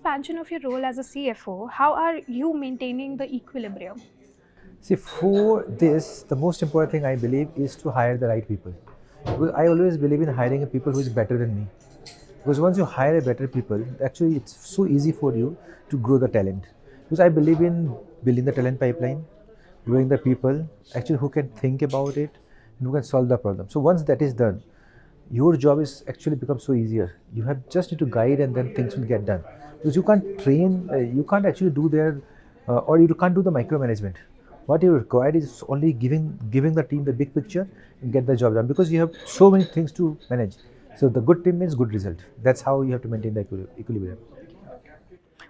expansion of your role as a CFO, how are you maintaining the equilibrium? See, for this, the most important thing I believe is to hire the right people. Because I always believe in hiring a people who is better than me. Because once you hire a better people, actually it's so easy for you to grow the talent. Because I believe in building the talent pipeline, growing the people actually who can think about it and who can solve the problem. So once that is done, your job is actually becomes so easier. You have just need to guide and then things will get done. Because you can't train, you can't actually do their, or you can't do the micromanagement. What you require is only giving the team the big picture and get the job done because you have so many things to manage. So the good team means good result. That's how you have to maintain the equilibrium.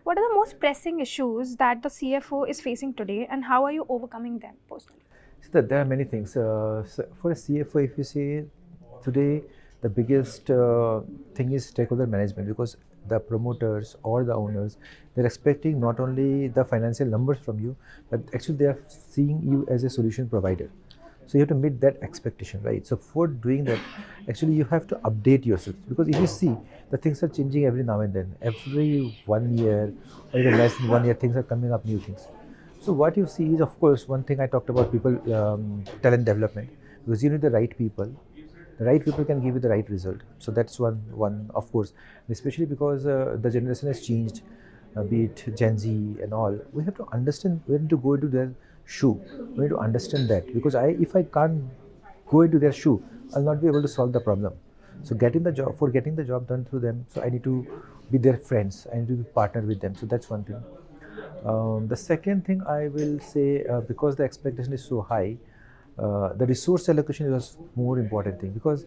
What are the most pressing issues that the CFO is facing today, and how are you overcoming them personally? So there are many things. So for a CFO, if you say today, the biggest thing is stakeholder management because the promoters or the owners, they're expecting not only the financial numbers from you, but actually they are seeing you as a solution provider. So you have to meet that expectation, right? So for doing that, actually you have to update yourself because if you see the things are changing every now and then, every 1 year or even less than 1 year, things are coming up, new things. So what you see is, of course, one thing I talked about people talent development because you need the right people. The right people can give you the right result. So that's one of course, especially because the generation has changed, be it Gen Z and all. We have to understand. We need to go into their shoe. We need to understand that because if I can't go into their shoe, I'll not be able to solve the problem. So getting the job done through them. So I need to be their friends. I need to be partner with them. So that's one thing. The second thing I will say, because the expectation is so high, the resource allocation is a more important thing because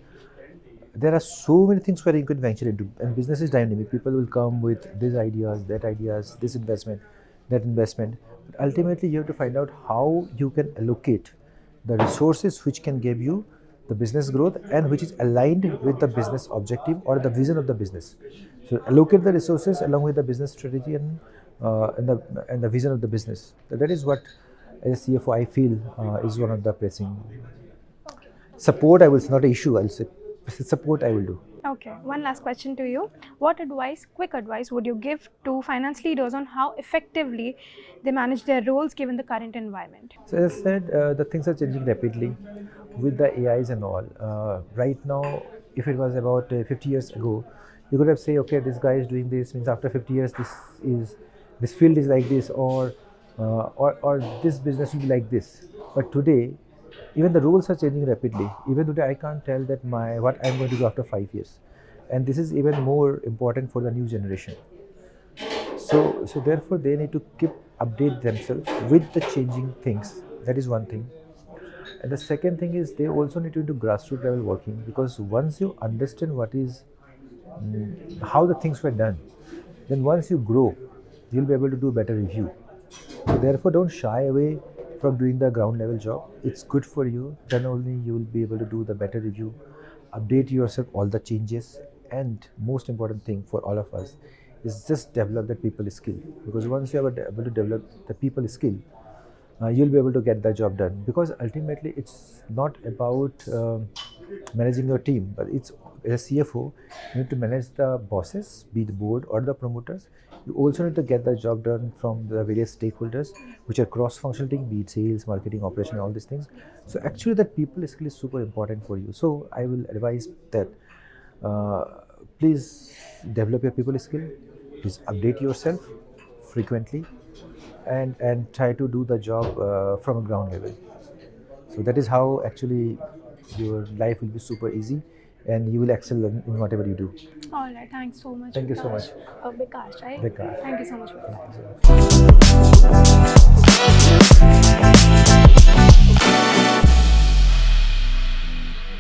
there are so many things where you could venture into, and business is dynamic. People will come with these ideas, this investment, that investment. But ultimately, you have to find out how you can allocate the resources which can give you the business growth and which is aligned with the business objective or the vision of the business. So allocate the resources along with the business strategy and the vision of the business. So that is what, as a CFO, I feel is one of the pressing support. I will say not an issue. I'll say support. I will do. Okay, one last question to you. What advice, quick advice, would you give to finance leaders on how effectively they manage their roles given the current environment? So as I said, the things are changing rapidly with the AIs and all. Right now, if it was about 50 years ago, you could have said, okay, this guy is doing this. Means after 50 years, this field is like this, or this business will be like this. But today, even the rules are changing rapidly. Even today, I can't tell that what I'm going to do after 5 years, and this is even more important for the new generation. So therefore, they need to keep update themselves with the changing things. That is one thing. And the second thing is they also need to do grassroots level working because once you understand what is how the things were done, then once you grow, you'll be able to do better review. So therefore, don't shy away from doing the ground level job. It's good for you. Then only you will be able to do the better review, update yourself all the changes, and most important thing for all of us is just develop the people skill. Because once you are able to develop the people skill, you'll be able to get the job done. Because ultimately, it's not about managing your team, but it's as a CFO, you need to manage the bosses, be the board or the promoters. You also need to get the job done from the various stakeholders, which are cross-functional team, be it sales, marketing, operation, all these things. So actually, that people skill is super important for you. So I will advise that please develop your people skill. Please update yourself frequently, and try to do the job from a ground level. So that is how actually your life will be super easy and you will excel in whatever you do. All right, thanks so much. Thank you so much. Bikash, right? Bikash. Thank you so much for that. Thank you so much.